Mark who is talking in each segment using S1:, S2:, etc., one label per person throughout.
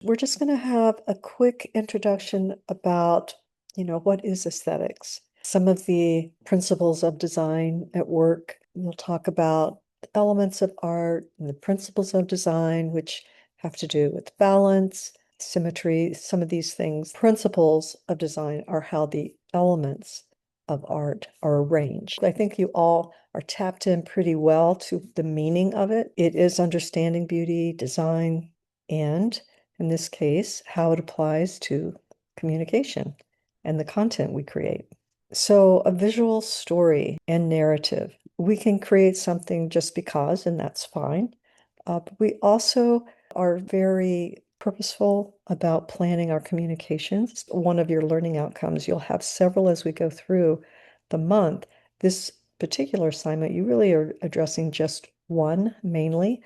S1: We're just going to have a quick introduction about, what is aesthetics? Some of the principles of design at work. We'll talk about elements of art and the principles of design, which have to do with balance, symmetry, some of these things. Principles of design are how the elements of art are arranged. I think you all are tapped in pretty well to the meaning of it. It is understanding beauty, design, and in this case, how it applies to communication and the content we create. So, a visual story and narrative. We can create something just because, and that's fine. But we also are very purposeful about planning our communications. One of your learning outcomes, you'll have several as we go through the month. This particular assignment, you really are addressing just one mainly,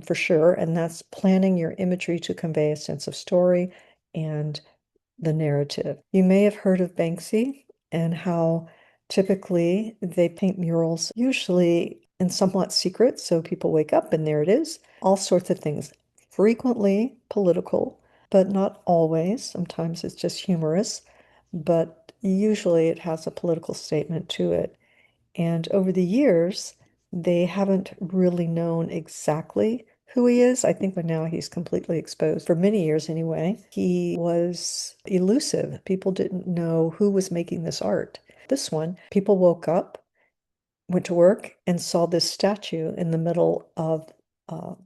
S1: for sure, and that's planning your imagery to convey a sense of story and the narrative. You may have heard of Banksy and how typically they paint murals, usually in somewhat secret, so people wake up and there it is. All sorts of things, frequently political, but not always. Sometimes it's just humorous, but usually it has a political statement to it. And over the years, they haven't really known exactly who he is. I think by now he's completely exposed. For many years, anyway, he was elusive. People didn't know who was making this art. This one, people woke up, went to work, and saw this statue in the middle of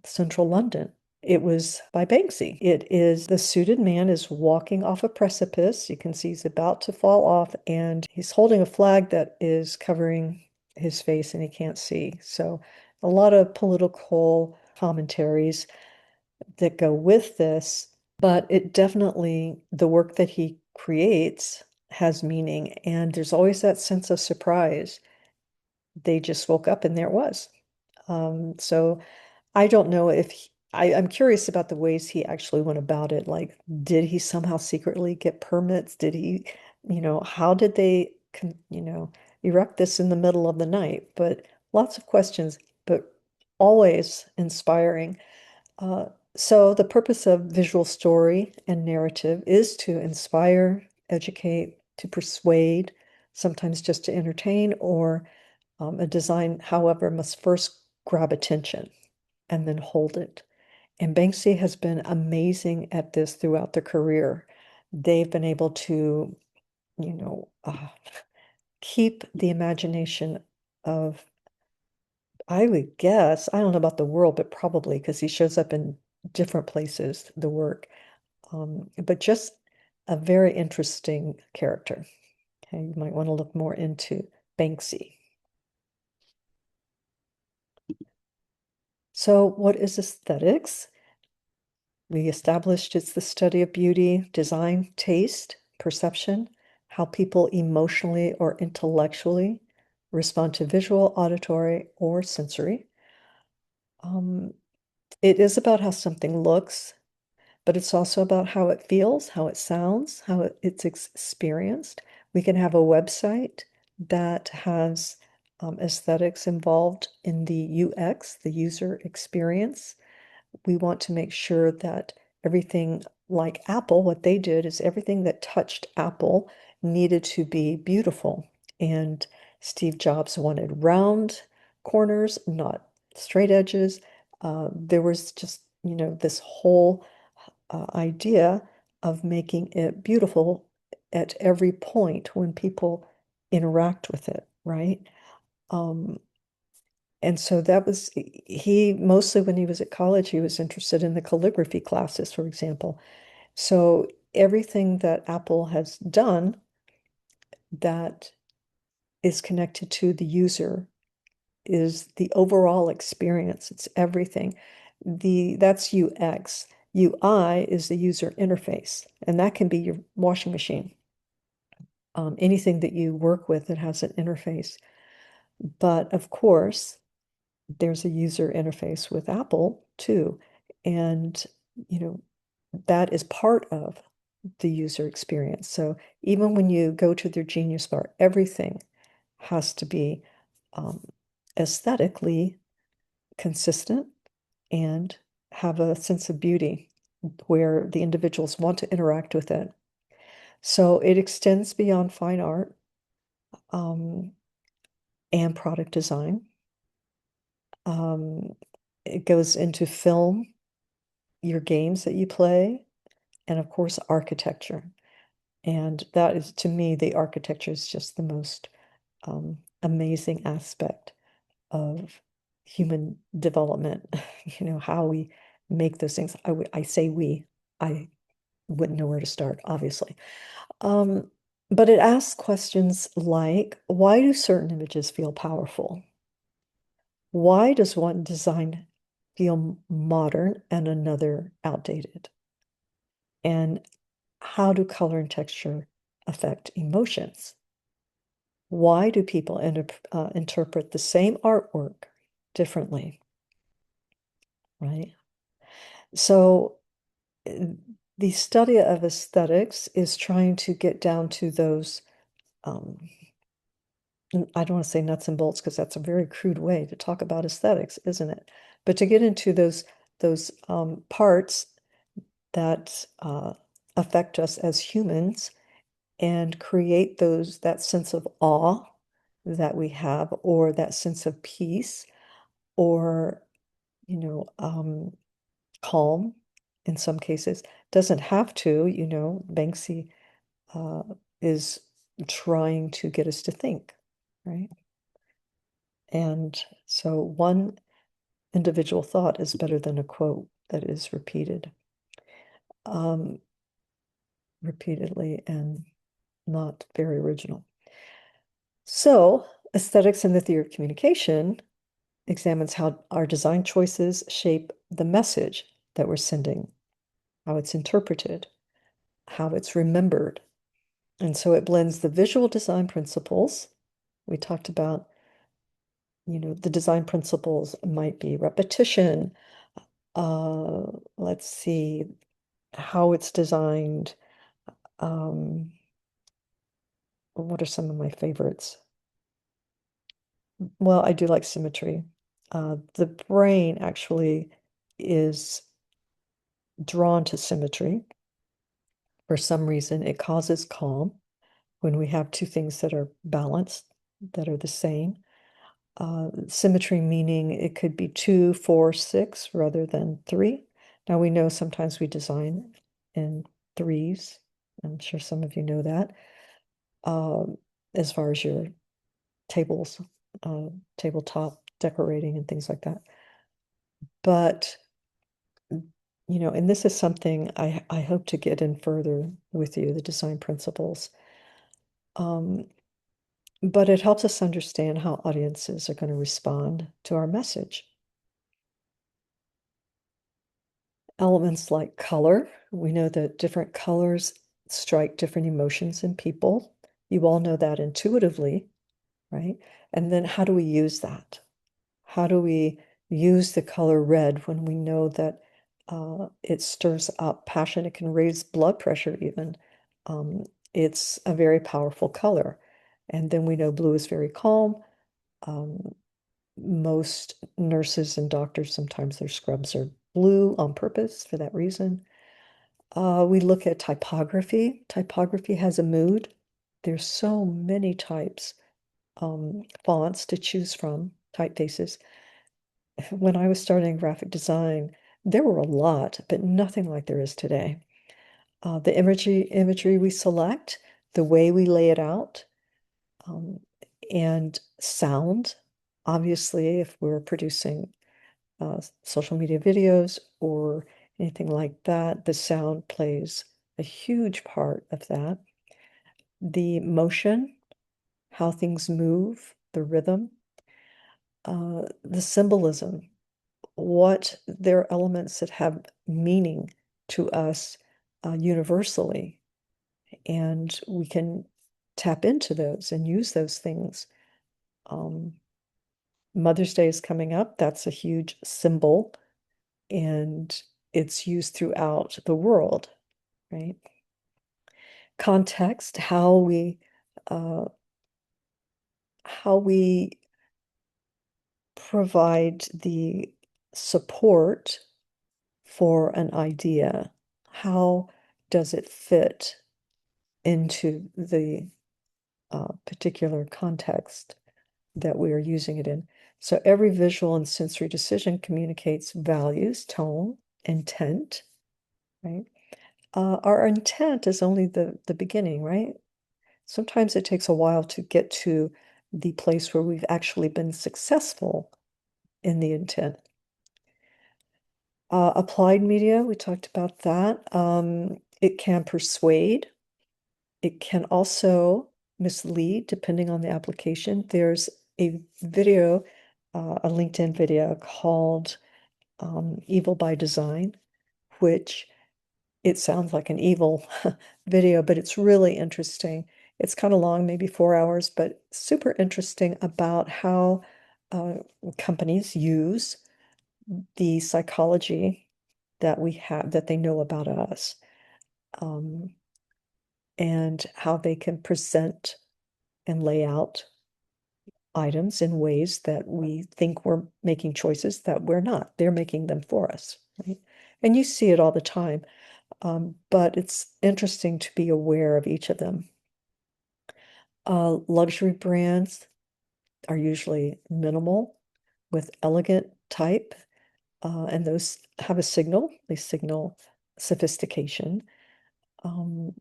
S1: central London. It was by Banksy. It is the suited man is walking off a precipice. You can see he's about to fall off, and he's holding a flag that is covering his face and he can't see. So, a lot of political commentaries that go with this, but it definitely, the work that he creates has meaning, and there's always that sense of surprise. They just woke up and there it was. So I don't know if I'm curious about the ways he actually went about it. Like, did he somehow secretly get permits? Did he, how did they, erect this in the middle of the night? But lots of questions, but always inspiring. Uh, so the purpose of visual story and narrative is to inspire, educate, to persuade, sometimes just to entertain, or a design, however, must first grab attention and then hold it. And Banksy has been amazing at this throughout their career. They've been able to, you know, uh, keep the imagination of, I would guess, I don't know about the world, but probably because he shows up in different places, the work. But just a very interesting character. Okay, you might want to look more into Banksy. So, what is aesthetics? We established it's the study of beauty, design, taste, perception, how people emotionally or intellectually respond to visual, auditory, or sensory. Um, it is about how something looks, but it's also about how it feels, how it sounds, how it's experienced. We can have a website that has aesthetics involved in the UX, the user experience. We want to make sure that everything, like Apple, what they did is everything that touched Apple needed to be beautiful. And Steve Jobs wanted round corners, not straight edges. There was just, this whole idea of making it beautiful at every point when people interact with it, right? Um, and so that was, he mostly when he was at college, he was interested in the calligraphy classes, for example. So everything that Apple has done that is connected to the user is the overall experience. It's everything. That's UX. UI is the user interface, and that can be your washing machine. Anything that you work with that has an interface. But of course, there's a user interface with Apple too. And, you know, that is part of the user experience. So even when you go to their Genius Bar, everything has to be um, aesthetically consistent and have a sense of beauty. where the individuals want to interact with it. So it extends beyond fine art um, and product design. Um, it goes into film, your games that you play, and of course, architecture. And that is, to me, the architecture is just the most amazing aspect of human development. You know, how we make those things. I say we, I wouldn't know where to start, obviously. Um, but it asks questions like, why do certain images feel powerful? Why does one design feel modern and another outdated? And how do color and texture affect emotions? Why do people interpret the same artwork differently, right? So the study of aesthetics is trying to get down to those, I don't want to say nuts and bolts because that's a very crude way to talk about aesthetics, isn't it? But to get into those parts that affect us as humans and create that sense of awe that we have, or that sense of peace, or calm in some cases. Doesn't have to, Banksy uh, is trying to get us to think, right? And so one individual thought is better than a quote that is repeated um, repeatedly and not very original. So, aesthetics in the theory of communication examines how our design choices shape the message that we're sending, how it's interpreted, how it's remembered. And so it blends the visual design principles. We talked about, the design principles might be repetition. Let's see, how it's designed. Um, what are some of my favorites? Well, I do like symmetry. The brain actually is drawn to symmetry. For some reason, it causes calm when we have two things that are balanced, that are the same. Symmetry meaning it could be 2, 4, 6 rather than 3. Now we know sometimes we design in threes. I'm sure some of you know that. Um, as far as your tables, tabletop decorating and things like that. But and this is something I hope to get in further with you, the design principles. Um, but it helps us understand how audiences are going to respond to our message. Elements like color, we know that different colors strike different emotions in people. You all know that intuitively, right? And then how do we use that? How do we use the color red when we know that it stirs up passion? It can raise blood pressure even. Um, it's a very powerful color. And then we know blue is very calm. Um, most nurses and doctors, sometimes their scrubs are blue on purpose for that reason. We look at typography. Typography has a mood. There's so many types, fonts to choose from, typefaces. When I was starting graphic design, there were a lot, but nothing like there is today. The imagery we select, the way we lay it out, um, and sound. Obviously, if we're producing social media videos or anything like that, the sound plays a huge part of that. The motion, how things move, the rhythm, the symbolism, what there are elements that have meaning to us universally, and we can tap into those and use those things. Um, Mother's Day is coming up. That's a huge symbol, and it's used throughout the world, right? Context, uh, how we provide the support for an idea. How does it fit into the particular context that we are using it in? So every visual and sensory decision communicates values, tone, intent, right? Our intent is only the beginning, right? Sometimes it takes a while to get to the place where we've actually been successful in the intent. Applied media, we talked about that. It can persuade. It can also mislead depending on the application. There's a video, a LinkedIn video called Evil by Design, which it sounds like an evil video, but it's really interesting. It's kind of long, maybe 4 hours, but super interesting about how uh, companies use the psychology that we have, that they know about us, um, and how they can present and lay out items in ways that we think we're making choices that we're not. They're making them for us, right? And you see it all the time. But it's interesting to be aware of each of them. Luxury brands are usually minimal with elegant type, and those have a signal. They signal sophistication. Um,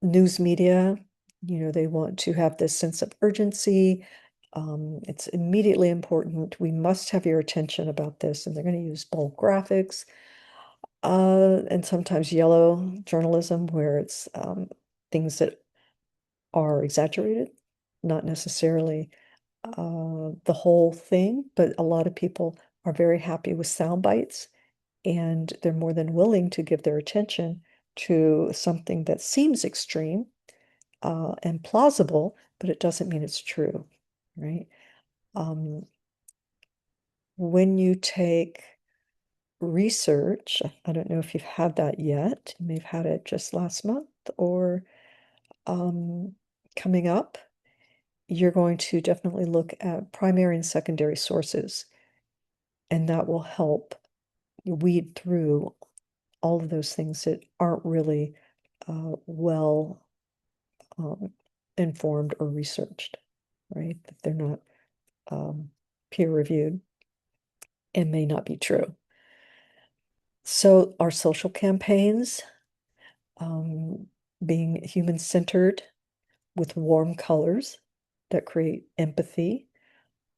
S1: News media, they want to have this sense of urgency. It's immediately important. We must have your attention about this, and they're going to use bold graphics, and sometimes yellow journalism, where it's things that are exaggerated, not necessarily the whole thing, but a lot of people are very happy with sound bites, and they're more than willing to give their attention to something that seems extreme and plausible, but it doesn't mean it's true, right? Um, when you take research, I don't know if you've had that yet. You may have had it just last month or um, coming up. You're going to definitely look at primary and secondary sources, and that will help weed through all of those things that aren't really well um, informed or researched, right? That they're not um, peer reviewed and may not be true. So, our social campaigns, um, being human centered with warm colors that create empathy.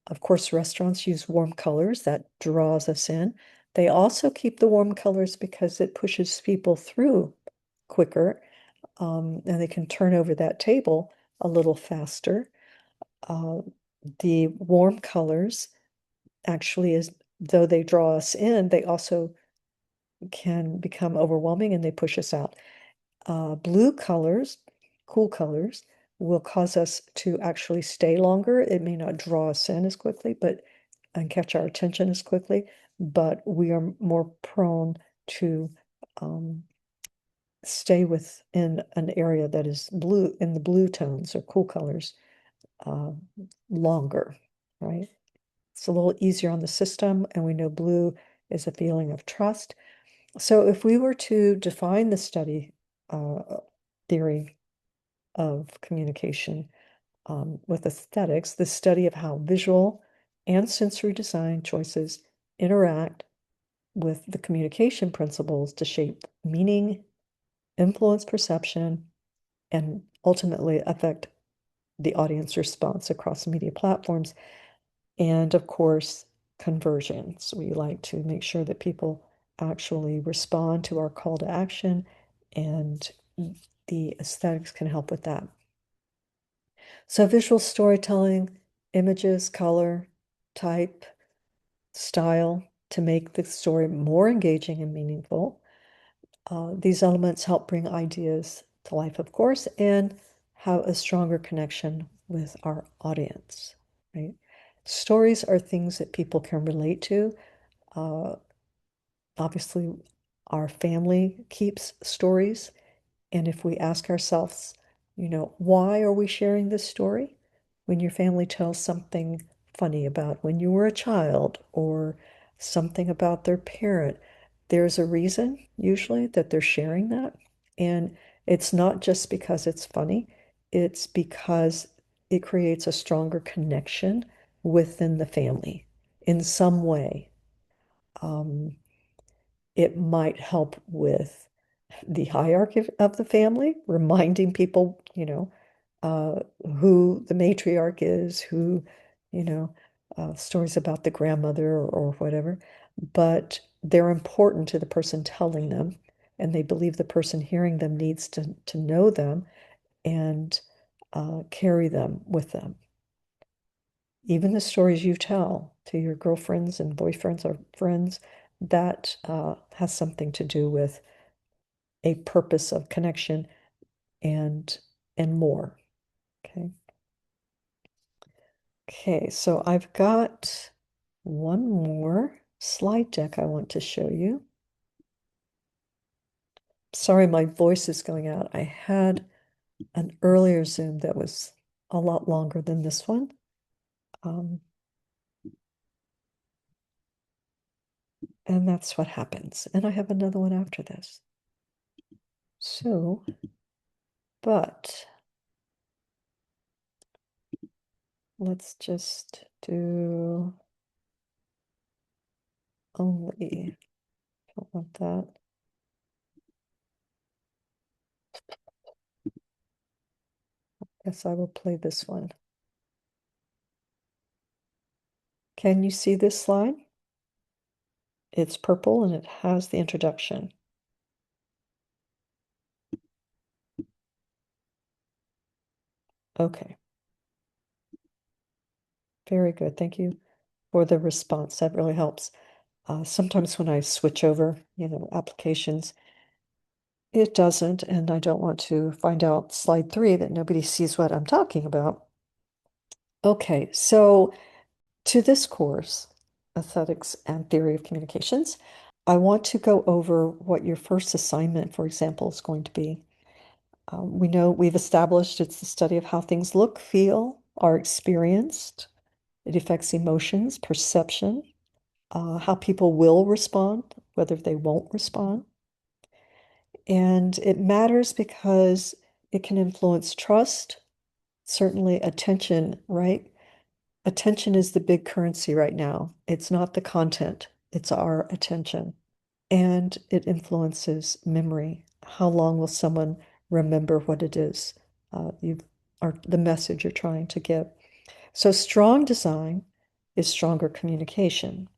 S1: Of course, restaurants use warm colors that draws us in. They also keep the warm colors because it pushes people through quicker, and they can turn over that table a little faster. Uh, the warm colors actually, is though they draw us in, they also can become overwhelming and they push us out. Blue colors, cool colors, will cause us to actually stay longer. It may not draw us in as quickly, but and catch our attention as quickly, but we are more prone to um, stay within an area that is blue, in the blue tones or cool colors, uh, longer, right? It's a little easier on the system, and we know blue is a feeling of trust. So if we were to define the study theory of communication with aesthetics, the study of how visual and sensory design choices interact with the communication principles to shape meaning, influence perception, and ultimately affect the audience response across media platforms. And of course, conversions. We like to make sure that people actually respond to our call to action, and the aesthetics can help with that. So, visual storytelling, images, color, type, style to make the story more engaging and meaningful. These elements help bring ideas to life, of course, and have a stronger connection with our audience, right? Stories are things that people can relate to. Uh, Obviously, our family keeps stories. And if we ask ourselves, why are we sharing this story? When your family tells something funny about when you were a child or something about their parent, there's a reason usually that they're sharing that. And it's not just because it's funny, it's because it creates a stronger connection within the family in some way. Um, it might help with the hierarchy of the family, reminding people, uh, who the matriarch is, who, you know, stories about the grandmother or whatever. But they're important to the person telling them, and they believe the person hearing them needs to know them and carry them with them. Even the stories you tell to your girlfriends and boyfriends or friends, that has something to do with a purpose of connection and more. Okay. Okay, so I've got one more slide deck I want to show you. Sorry, my voice is going out. I had an earlier Zoom that was a lot longer than this one. Um, and that's what happens. And I have another one after this. So, but let's just do only, don't want that. Guess I will play this one. Can you see this slide? It's purple and it has the introduction. Okay, very good. Thank you for the response. That really helps. Sometimes when I switch over, applications, it doesn't, and I don't want to find out slide 3 that nobody sees what I'm talking about. Okay, so to this course, Aesthetics and Theory of Communications, I want to go over what your first assignment, for example, is going to be. We know we've established it's the study of how things look, feel, are experienced. It affects emotions, perception, how people will respond, whether they won't respond. And it matters because it can influence trust, certainly attention, right? Attention is the big currency right now. It's not the content, it's our attention. And it influences memory. How long will someone remember what it is you are the message you're trying to give? So strong design is stronger communication.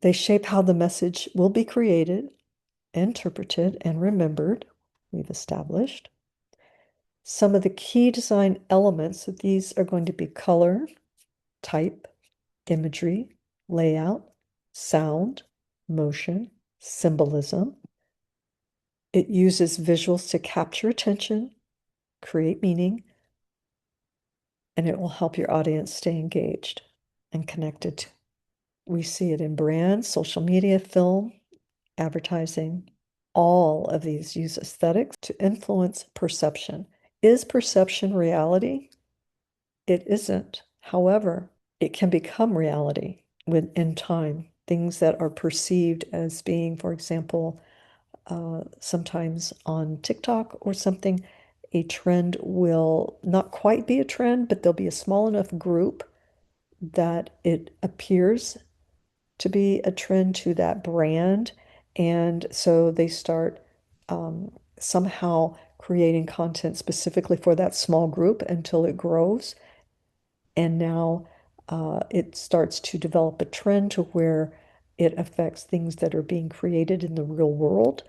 S1: They shape how the message will be created, interpreted, and remembered, we've established. Some of the key design elements of these are going to be color, type, imagery, layout, sound, motion, symbolism. It uses visuals to capture attention, create meaning, and it will help your audience stay engaged and connected. We see it in brands, social media, film, advertising. All of these use aesthetics to influence perception. Is perception reality? It isn't. However, it can become reality in time. Things that are perceived as being, for example, sometimes on TikTok or something, a trend will not quite be a trend, but there'll be a small enough group that it appears to be a trend to that brand. And so they start somehow creating content specifically for that small group until it grows. And now it starts to develop a trend to where it affects things that are being created in the real world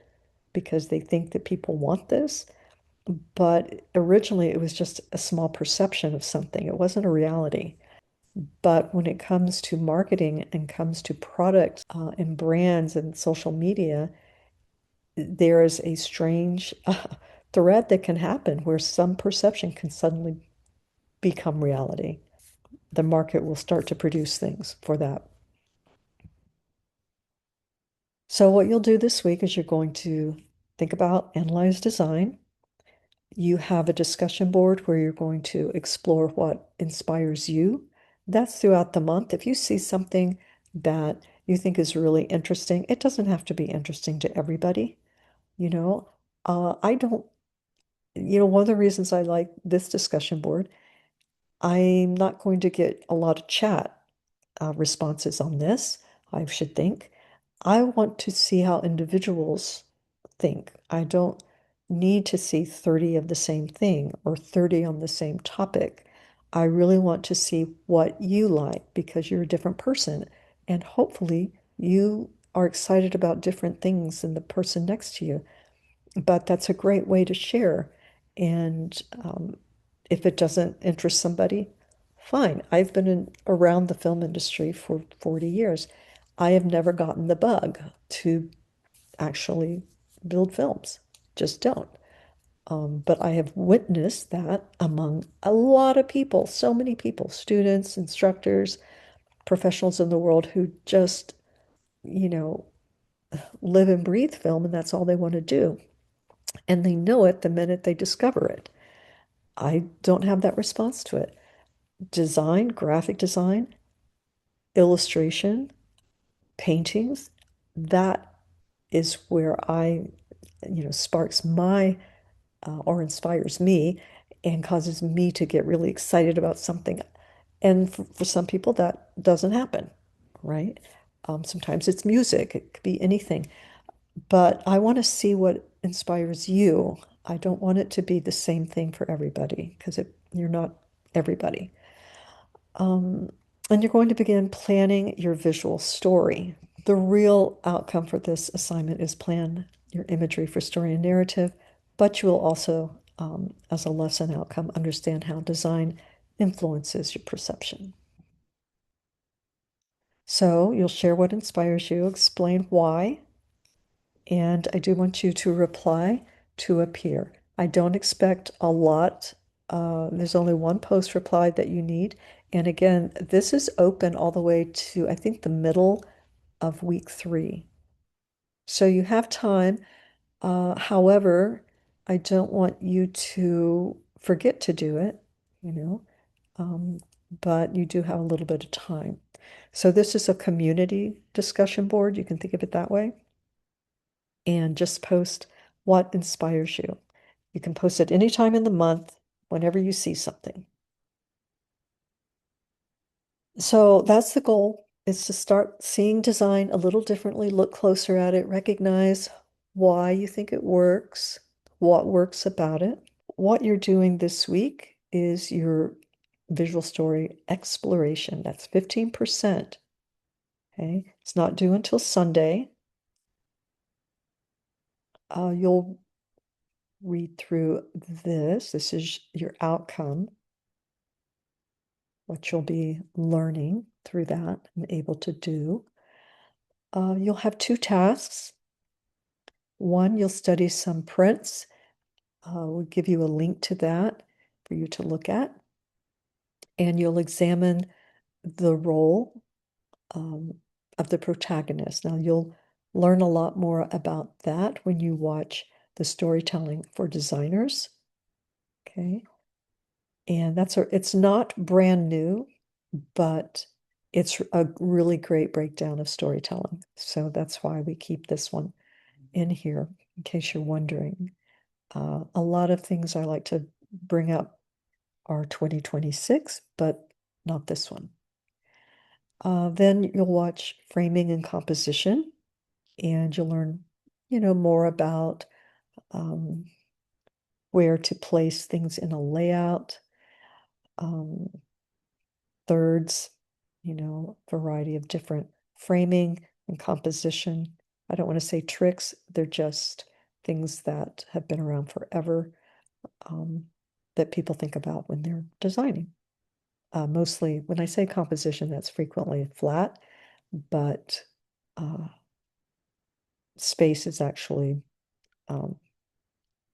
S1: because they think that people want this. But originally, it was just a small perception of something. It wasn't a reality. But when it comes to marketing and comes to products and brands and social media, there is a strange thread that can happen where some perception can suddenly become reality. The market will start to produce things for that. So what you'll do this week is you're going to think about analyze design. You have a discussion board where you're going to explore what inspires you. That's throughout the month. If you see something that you think is really interesting. It doesn't have to be interesting to everybody, you know. I don't, one of the reasons I like this discussion board, I'm not going to get a lot of chat responses on this, I should think. I want to see how individuals think. I don't need to see 30 of the same thing or 30 on the same topic. I really want to see what you like because you're a different person. And hopefully you are excited about different things than the person next to you. But that's a great way to share. And if it doesn't interest somebody, fine. I've been around the film industry for 40 years. I have never gotten the bug to actually build films. Just don't. But I have witnessed that among a lot of people, so many people, students, instructors, professionals in the world who just, you know, live and breathe film and that's all they want to do. And they know it the minute they discover it. I don't have that response to it. Design, graphic design, illustration, paintings, that is where sparks my or inspires me and causes me to get really excited about something. And for some people, that doesn't happen, right? Sometimes it's music, it could be anything. But I want to see what inspires you. I don't want it to be the same thing for everybody because you're not everybody. Um, and you're going to begin planning your visual story. The real outcome for this assignment is plan your imagery for story and narrative, but you will also, as a lesson outcome, understand how design influences your perception. So you'll share what inspires you, explain why, and I do want you to reply to a peer. I don't expect a lot. There's only one post reply that you need. And again, this is open all the way to, I think, the middle of week 3. So you have time. However, I don't want you to forget to do it, you know, um, but you do have a little bit of time. So this is a community discussion board. You can think of it that way. And just post what inspires you. You can post it any time in the month, whenever you see something. So that's the goal, is to start seeing design a little differently, look closer at it, recognize why you think it works, what works about it. What you're doing this week is your visual story exploration. That's 15%. Okay. It's not due until Sunday. You'll read through this. This is your outcome, what you'll be learning through that and able to do. You'll have 2 tasks. One, you'll study some prints. We'll give you a link to that for you to look at. And you'll examine the role of the protagonist. Now, you'll learn a lot more about that when you watch the storytelling for designers. Okay. And it's not brand new, but it's a really great breakdown of storytelling. So that's why we keep this one in here, in case you're wondering. A lot of things I like to bring up are 2026, but not this one. Then you'll watch framing and composition, and you'll learn, more about um, where to place things in a layout, um, thirds, variety of different framing and composition. I don't want to say tricks, they're just things that have been around forever, that people think about when they're designing. Mostly, when I say composition, that's frequently flat, but space is actually um,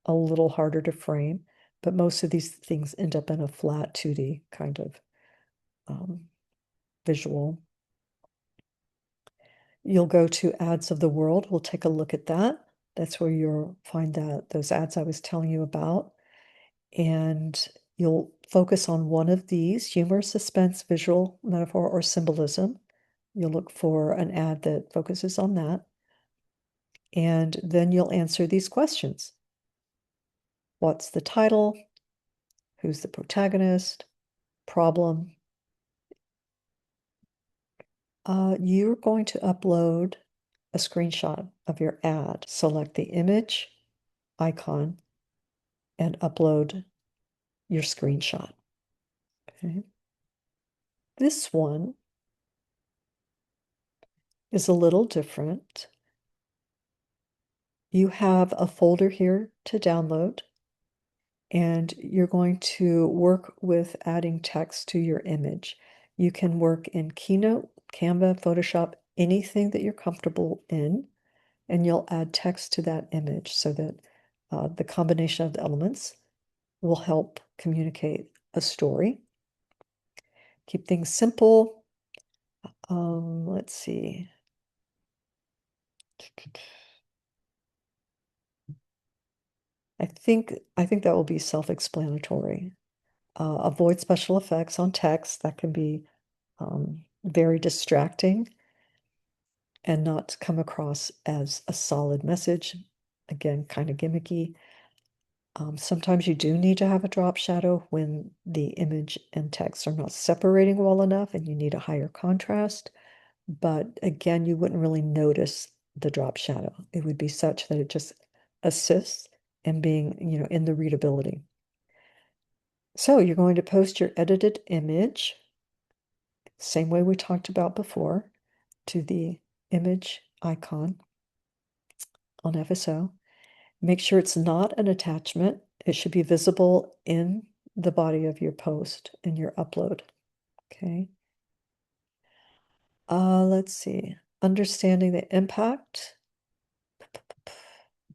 S1: a little harder to frame. But most of these things end up in a flat 2D kind of um, visual. You'll go to Ads of the World. We'll take a look at that. That's where you'll find those ads I was telling you about. And you'll focus on one of these: humor, suspense, visual, metaphor, or symbolism. You'll look for an ad that focuses on that. And then you'll answer these questions. What's the title? Who's the protagonist? Problem. You're going to upload a screenshot of your ad. Select the image icon and upload your screenshot. Okay. This one is a little different. You have a folder here to download, and you're going to work with adding text to your image. You can work in Keynote, Canva, Photoshop, anything that you're comfortable in, and you'll add text to that image so that the combination of the elements will help communicate a story. Keep things simple. Let's see. I think that will be self-explanatory. Avoid special effects on text. That can be very distracting and not come across as a solid message. Again, kind of gimmicky. Sometimes you do need to have a drop shadow when the image and text are not separating well enough and you need a higher contrast. But again, you wouldn't really notice the drop shadow. It would be such that it just assists in being, in the readability. So you're going to post your edited image, same way we talked about before, to the image icon on FSO. Make sure it's not an attachment. It should be visible in the body of your post in your upload. Okay. Let's see. Understanding the impact.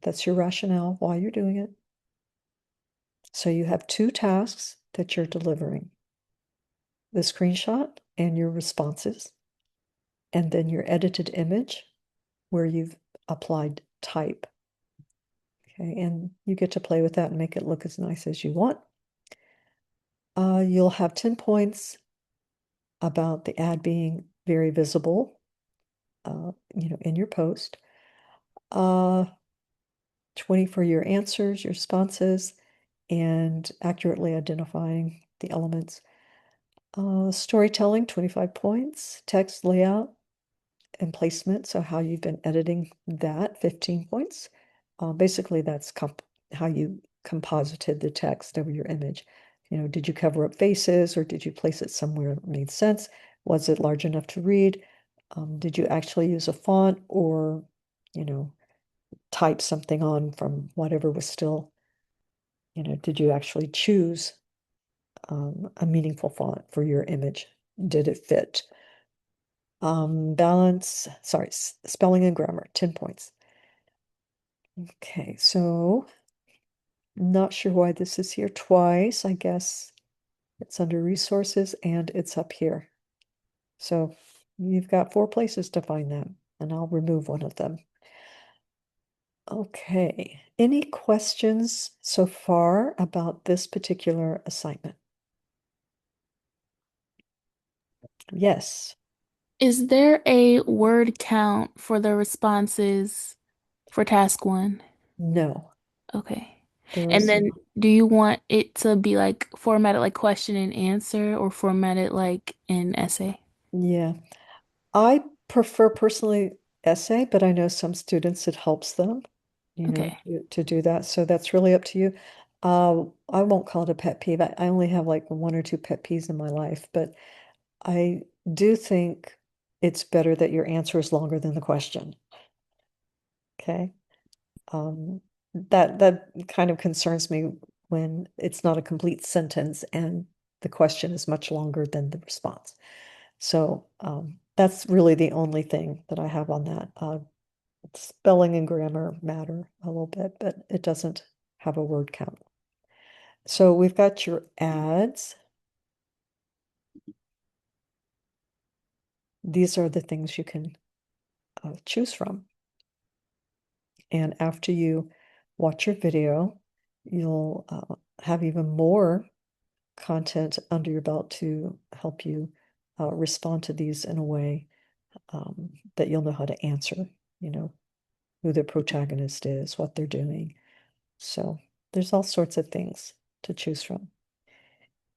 S1: That's your rationale why you're doing it. So you have two tasks that you're delivering: the screenshot and your responses, and then your edited image where you've applied type. Okay, and you get to play with that and make it look as nice as you want. You'll have 10 points about the ad being very visible, in your post. 20 for your answers, your responses, and accurately identifying the elements. Storytelling, 25 points. Text layout and placement, so how you've been editing that, 15 points. Basically, that's how you composited the text over your image. Did you cover up faces or did you place it somewhere that made sense? Was it large enough to read? Did you actually use a font or, type something on from whatever was still, did you actually choose a meaningful font for your image? Did it fit? Spelling and grammar, 10 points. Okay, so not sure why this is here twice. I guess it's under resources and it's up here. So you've got 4 places to find them, and I'll remove one of them. Okay, any questions so far about this particular assignment? Yes,
S2: Is there a word count for the responses for task one?
S1: no,
S2: Okay.
S1: there
S2: And
S1: is
S2: then
S1: not.
S2: do you want it to be like formatted like question and answer or formatted like an essay?
S1: Yeah, I prefer personally essay, but I know some students it helps them,
S2: Okay.
S1: to do that. So that's really up to you. I won't call it a pet peeve. I only have like 1 or 2 pet peeves in my life, but I do think it's better that your answer is longer than the question. Okay. That kind of concerns me when it's not a complete sentence and the question is much longer than the response. So that's really the only thing that I have on that. Spelling and grammar matter a little bit, but it doesn't have a word count. So we've got your ads. These are the things you can choose from. And after you watch your video, you'll have even more content under your belt to help you respond to these in a way that you'll know how to answer, you know, who the protagonist is, what they're doing. So there's all sorts of things to choose from.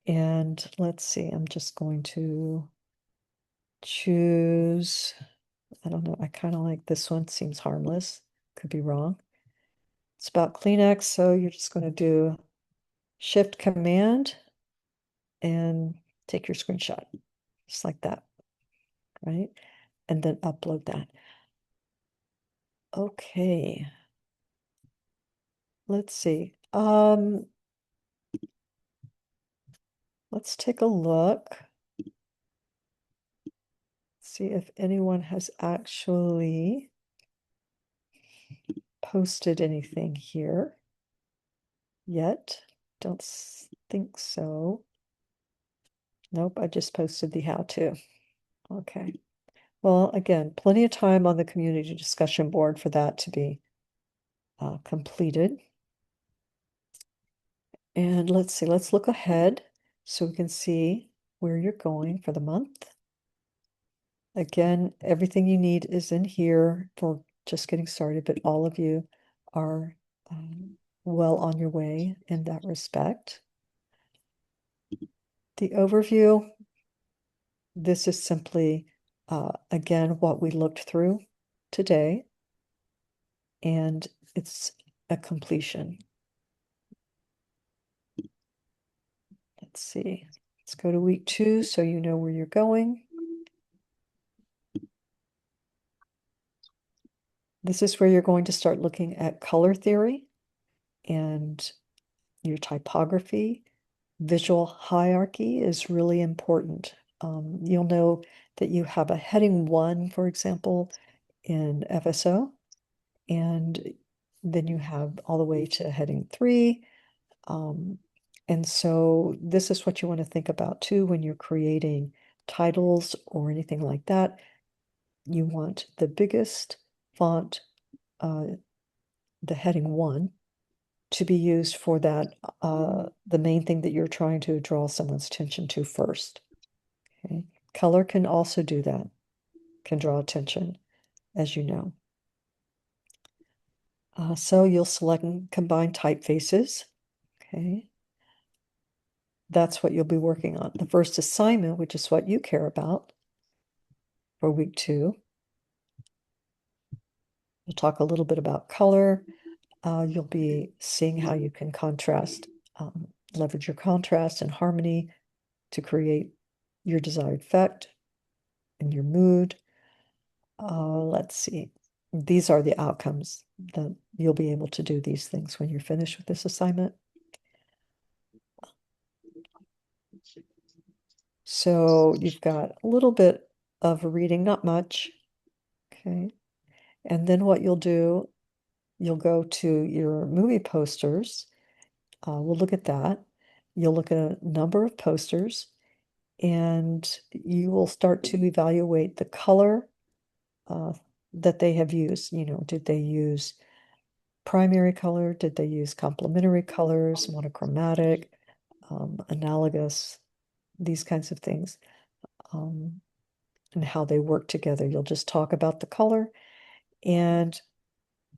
S1: And let's see, I'm just going to choose, I don't know, I kind of like this one, seems harmless, could be wrong. It's about Kleenex, so you're just going to do Shift Command and take your screenshot, just like that, right? And then upload that. Okay, let's see. Let's take a look. See if anyone has actually posted anything here yet. Don't think so. Nope, I just posted the how-to. Okay. Well, again, plenty of time on the community discussion board for that to be completed. And let's see, let's look ahead so we can see where you're going for the month. Again, everything you need is in here for just getting started, but all of you are well on your way in that respect. The overview, this is simply, again, what we looked through today, and it's a completion. Let's see. Let's go to week 2 so you know where you're going. This is where you're going to start looking at color theory and your typography. Visual hierarchy is really important. You'll know that you have a heading 1, for example, in FSO, and then you have all the way to heading 3. And so this is what you want to think about too when you're creating titles or anything like that. You want the biggest font, the heading 1, to be used for that, the main thing that you're trying to draw someone's attention to first. Okay. Color can also do that, can draw attention, as you know. So you'll select and combine typefaces. Okay. That's what you'll be working on. The first assignment, which is what you care about for week 2. We'll talk a little bit about color. You'll be seeing how you can leverage your contrast and harmony to create your desired effect and your mood. Let's see. These are the outcomes that you'll be able to do these things when you're finished with this assignment. So you've got a little bit of reading, not much. Okay. And then what you'll do, you'll go to your movie posters. We'll look at that. You'll look at a number of posters and you will start to evaluate the color that they have used. You know, did they use primary color? Did they use complementary colors, monochromatic, analogous, these kinds of things, and how they work together? You'll just talk about the color and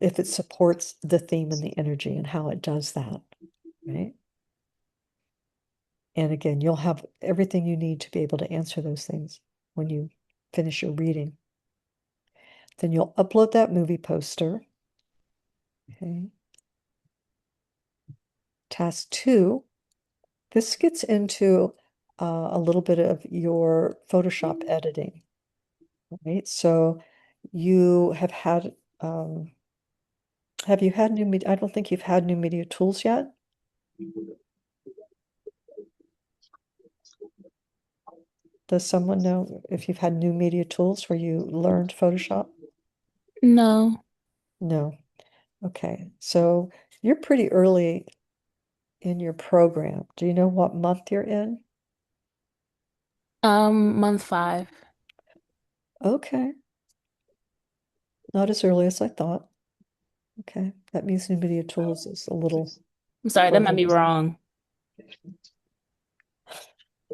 S1: if it supports the theme and the energy and how it does that, right? And again, you'll have everything you need to be able to answer those things when you finish your reading. Then you'll upload that movie poster. Okay. Task 2, this gets into a little bit of your Photoshop editing, right? So you have you had new media? I don't think you've had new media tools yet. Does someone know if you've had new media tools where you learned Photoshop?
S2: No.
S1: No. Okay. So you're pretty early in your program. Do you know what month you're in?
S2: Month 5.
S1: Okay. Not as early as I thought. Okay. That means new media tools is a little
S2: I'm sorry, that might
S1: further.
S2: be wrong.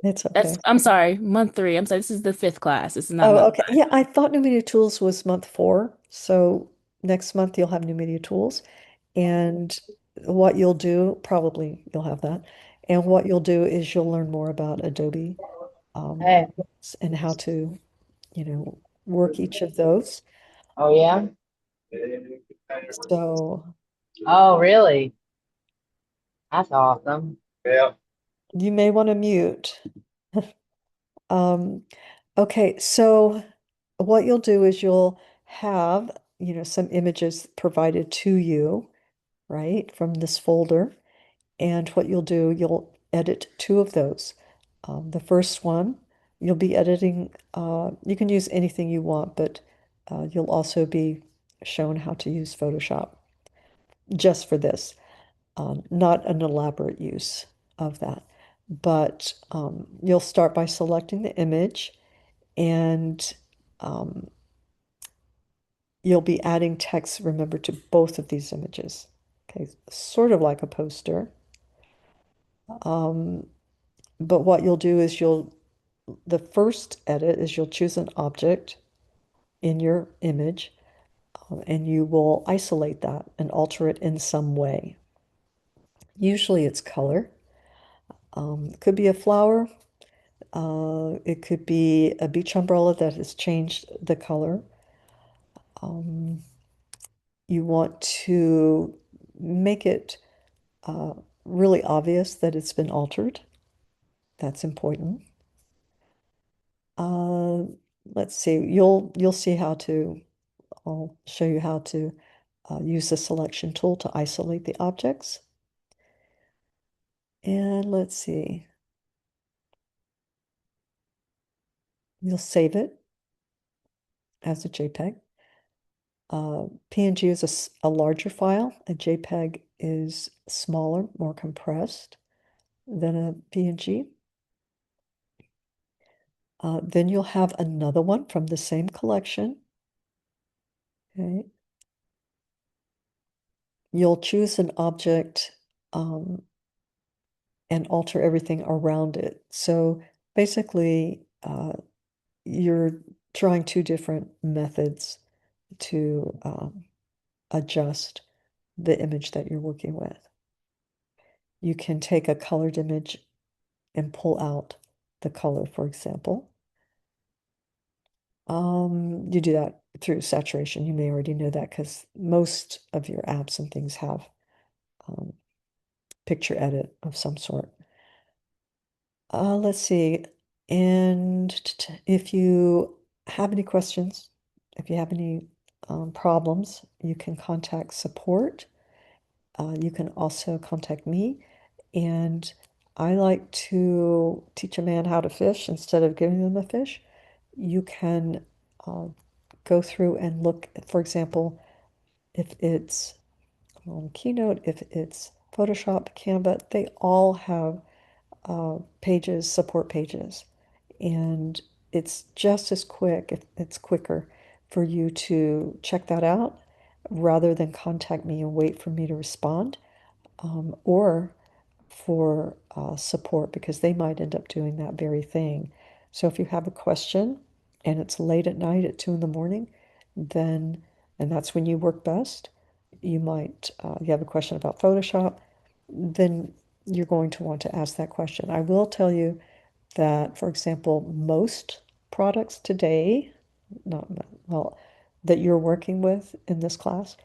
S1: It's
S2: That's,
S1: okay.
S2: I'm sorry, month three. I'm sorry, this is the fifth class. This is not
S1: Oh,
S2: month
S1: okay.
S2: five.
S1: Yeah, I thought New Media Tools was month 4. So next month you'll have New Media Tools. And what you'll do, probably you'll have that. And what you'll do is you'll learn more about Adobe um,
S3: Hey.
S1: and how to, work each of those.
S3: Oh, yeah?
S1: So
S3: Oh, really? That's awesome.
S1: you may want to mute. Um, okay, so what you'll do is you'll have, some images provided to you, right, from this folder. And what you'll do, you'll edit 2 of those. The first one, you'll be editing, you can use anything you want, but you'll also be shown how to use Photoshop just for this, not an elaborate use of that. But you'll start by selecting the image and um, you'll be adding text, remember, to both of these images. Okay, sort of like a poster. Um, but what you'll do is the first edit is you'll choose an object in your image and you will isolate that and alter it in some way. Usually it's color. It could be a flower. It could be a beach umbrella that has changed the color. Um, you want to make it uh, really obvious that it's been altered. That's important. Uh, let's see. You'll see how to. I'll show you how to use the selection tool to isolate the objects. And let's see. You'll save it as a JPEG. PNG is a larger file. A JPEG is smaller, more compressed than a PNG. Then you'll have another one from the same collection. Okay. You'll choose an object and alter everything around it. So basically, you're trying 2 different methods to adjust the image that you're working with. You can take a colored image and pull out the color, for example. You do that through saturation. You may already know that because most of your apps and things have um, picture edit of some sort. Let's see. And if you have any questions, if you have any problems, you can contact support. You can also contact me. And I like to teach a man how to fish instead of giving them a fish. You can uh, go through and look, for example, if it's Keynote, if it's Photoshop, Canva, they all have pages, support pages. And it's just as quick, if it's quicker, for you to check that out rather than contact me and wait for me to respond, or for support because they might end up doing that very thing. So if you have a question and it's late at night at 2 in the morning, then, and that's when you work best, you have a question about Photoshop, then you're going to want to ask that question. I will tell you that, for example, most products today, not, well, that you're working with in this class,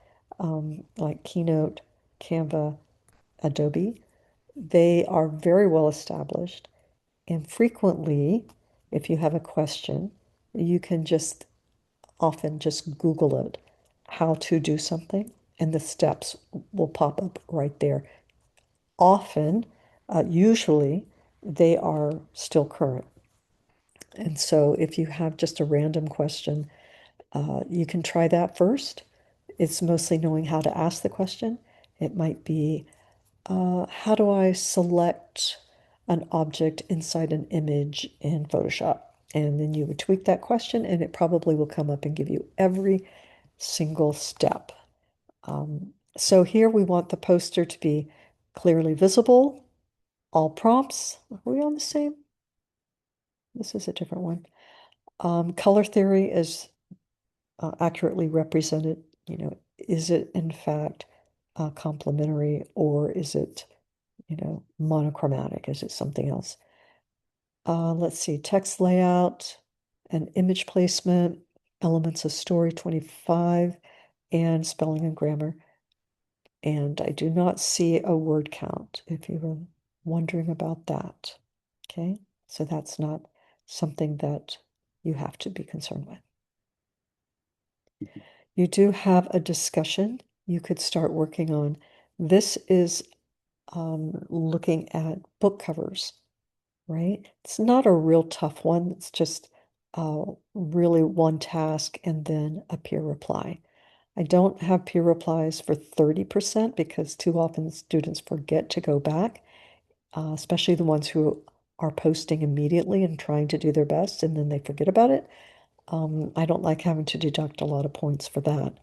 S1: like Keynote, Canva, Adobe, they are very well established. And frequently, if you have a question, you can just often just Google it, how to do something, and the steps will pop up right there. Often, usually, they are still current. And so if you have just a random question, you can try that first. It's mostly knowing how to ask the question. It might be, how do I select an object inside an image in Photoshop? And then you would tweak that question, and it probably will come up and give you every single step. So here we want the poster to be clearly visible, all prompts. Are we on the same? this is a different one. Color theory is accurately represented. Is it in fact complementary, or is it, monochromatic? Is it something else? Let's see, text layout and image placement, elements of story 25, and spelling and grammar. And I do not see a word count, if you were wondering about that. Okay, so that's not something that you have to be concerned with. You do have a discussion you could start working on. This is looking at book covers, right? It's not a real tough one. It's just really one task and then a peer reply. I don't have peer replies for 30% because too often students forget to go back, especially the ones who are posting immediately and trying to do their best and then they forget about it. I don't like having to deduct a lot of points for that,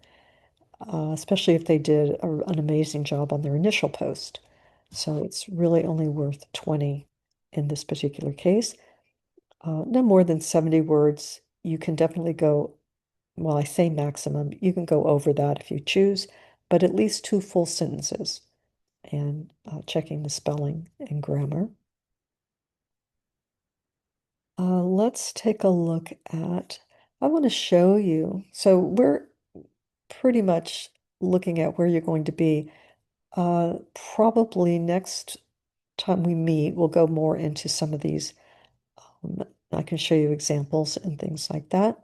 S1: especially if they did an amazing job on their initial post. So it's really only worth 20 in this particular case. No more than 70 words. You can definitely go, well, I say maximum, you can go over that if you choose, but at least 2 full sentences and checking the spelling and grammar. Let's take a look at, I want to show you. So we're pretty much looking at where you're going to be. Probably next time we meet, we'll go more into some of these. I can show you examples and things like that.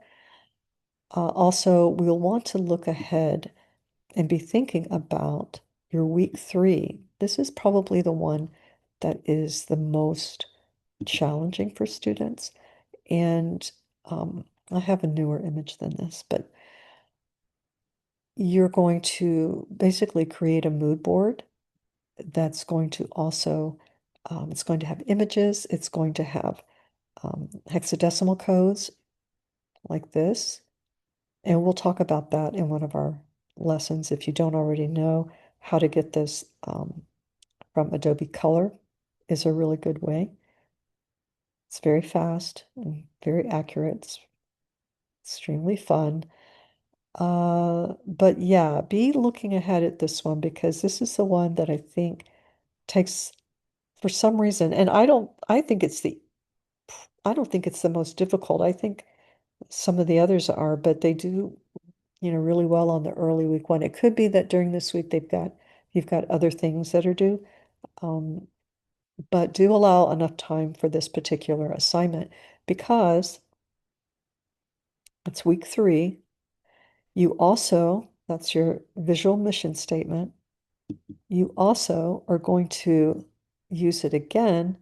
S1: Also, we'll want to look ahead and be thinking about your week 3. This is probably the one that is the most challenging for students. And I have a newer image than this, but you're going to basically create a mood board that's going to also, it's going to have images, it's going to have hexadecimal codes like this. And we'll talk about that in one of our lessons. If you don't already know how to get this from Adobe Color is a really good way. It's very fast and very accurate. It's extremely fun. But yeah, be looking ahead at this one because this is the one that I think takes, for some reason, and I don't think it's the most difficult. I think some of the others are, but they do, really well on the early week one. It could be that during this week you've got other things that are due. Um, but do allow enough time for this particular assignment because it's week 3. You also, that's your visual mission statement. You also are going to use it again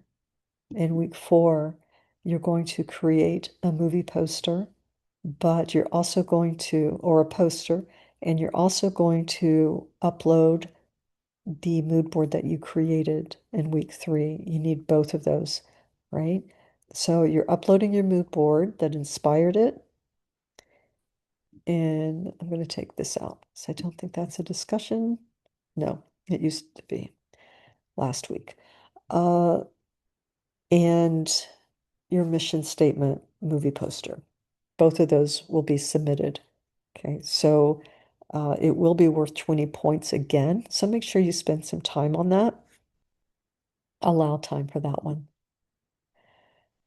S1: in week 4. You're going to create a movie poster, but you're also going to, or a poster, and you're also going to upload the mood board that you created in week 3. You need both of those, right? So you're uploading your mood board that inspired it. And I'm going to take this out. So I don't think that's a discussion. No, it used to be last week. And your mission statement movie poster. Both of those will be submitted. Okay, so it will be worth 20 points again. So make sure you spend some time on that. Allow time for that one.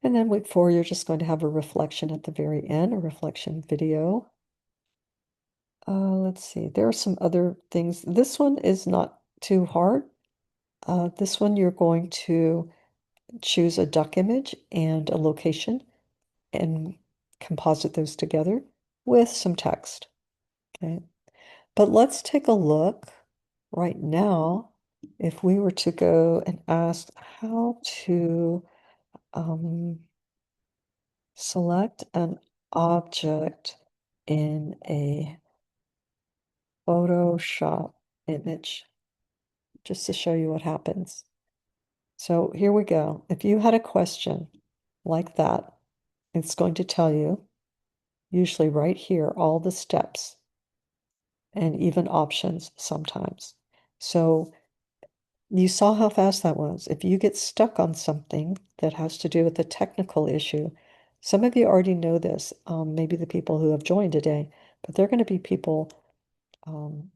S1: And then week 4, you're just going to have a reflection at the very end, a reflection video. Let's see, there are some other things. This one is not too hard. This one you're going to choose a duck image and a location and composite those together with some text. Okay. But let's take a look right now if we were to go and ask how to select an object in a Photoshop image, just to show you what happens. So here we go. If you had a question like that, it's going to tell you, usually right here, all the steps and even options sometimes. So you saw how fast that was. If you get stuck on something that has to do with a technical issue, Some of you already know this, maybe the people who have joined today, but there are going to be people um,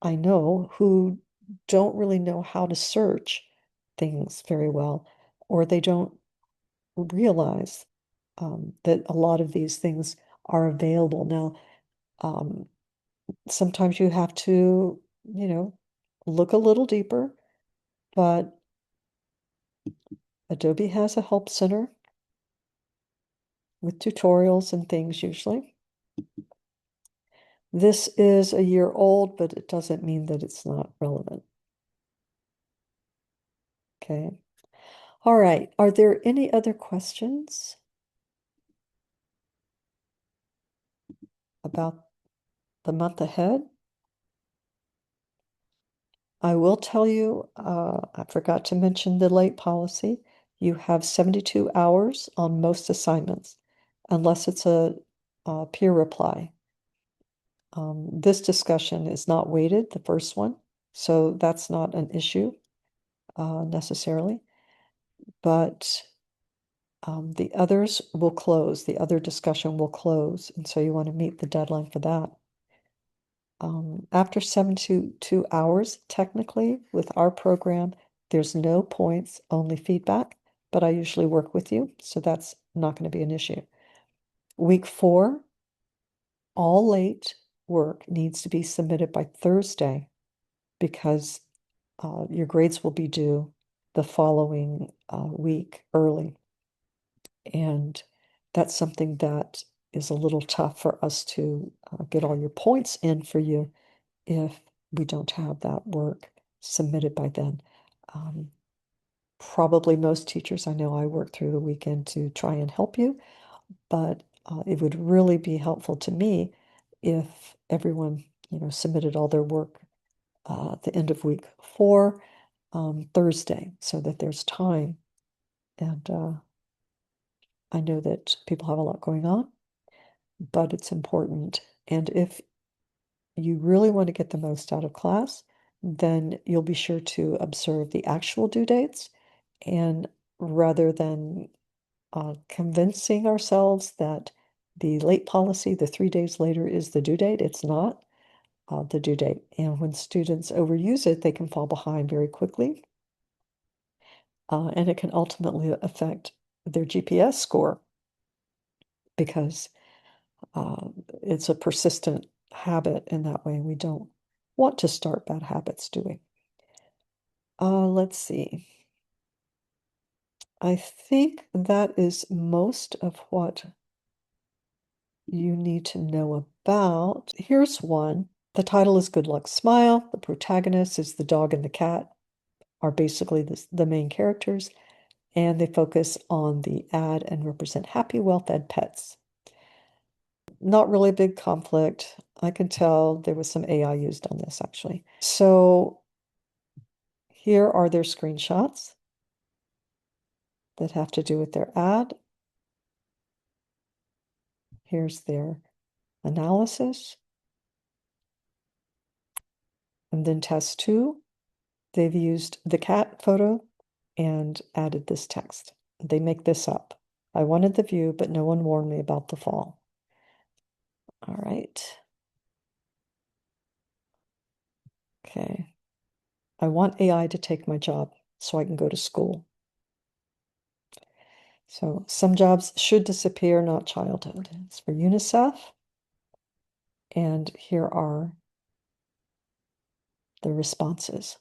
S1: I know who don't really know how to search things very well, or they don't realize that a lot of these things are available. Now, um, sometimes you have to, look a little deeper, but Adobe has a help center with tutorials and things usually. This is a year old, but it doesn't mean that it's not relevant. Okay. All right. Are there any other questions about the month ahead? I will tell you, I forgot to mention the late policy. You have 72 hours on most assignments, unless it's a peer reply. This discussion is not weighted, the first one, so that's not an issue necessarily. But the others will close, the other discussion will close, and so you want to meet the deadline for that. After 72 hours, technically, with our program, there's no points, only feedback, but I usually work with you, so that's not going to be an issue. Week 4, all late work needs to be submitted by Thursday because your grades will be due the following week early. And that's something that is a little tough for us to get all your points in for you if we don't have that work submitted by then. Um, Probably most teachers, I know I work through the weekend to try and help you, but it would really be helpful to me if everyone, submitted all their work at the end of week 4, Thursday, so that there's time. And I know that people have a lot going on, but it's important. And if you really want to get the most out of class, then you'll be sure to observe the actual due dates. And rather than convincing ourselves that the late policy, the 3 days later, is the due date, it's not the due date. And when students overuse it, they can fall behind very quickly. And it can ultimately affect their GPS score because it's a persistent habit in that way. We don't want to start bad habits, do we? Let's see. I think that is most of what you need to know about. Here's one. The title is Good Luck Smile. The protagonist is the dog and the cat are basically the main characters, and they focus on the ad and represent happy, well-fed pets. Not really a big conflict. I can tell there was some AI used on this actually. So here are their screenshots that have to do with their ad. Here's their analysis. And then test 2, they've used the cat photo and added this text. They make this up. I wanted the view, but no one warned me about the fall. All right. Okay. I want AI to take my job so I can go to school. So some jobs should disappear, not childhood. It's for UNICEF. And here are the responses.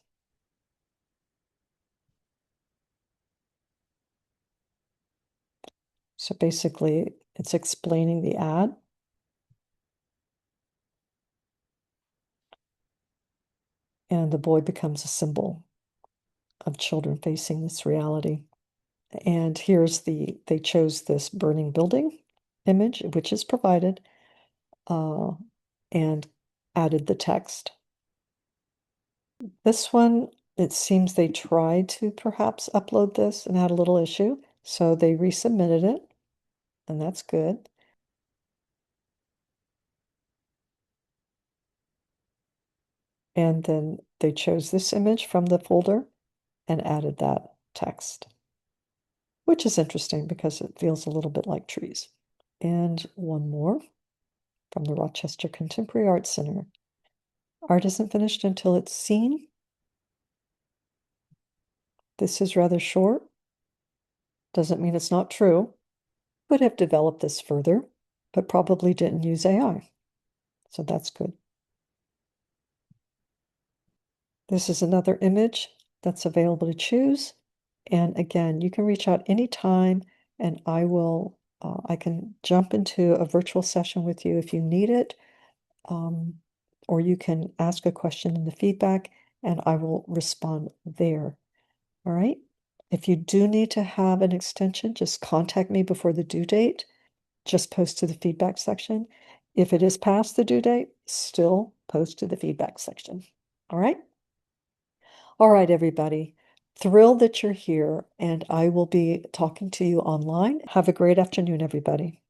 S1: So basically, it's explaining the ad. And the boy becomes a symbol of children facing this reality. And they chose this burning building image, which is provided, and added the text. This one, it seems they tried to perhaps upload this and had a little issue, so they resubmitted it, and that's good. And then they chose this image from the folder and added that text. which is interesting because it feels a little bit like trees. And one more from the Rochester Contemporary Art Center. Art isn't finished until it's seen. This is rather short. Doesn't mean it's not true. Could have developed this further, but probably didn't use AI. So that's good. This is another image that's available to choose. And again, you can reach out anytime and I can jump into a virtual session with you if you need it. Or you can ask a question in the feedback and I will respond there. All right. If you do need to have an extension, just contact me before the due date. Just post to the feedback section. If it is past the due date, still post to the feedback section. All right. All right, everybody. Thrilled that you're here, and I will be talking to you online. Have a great afternoon, everybody.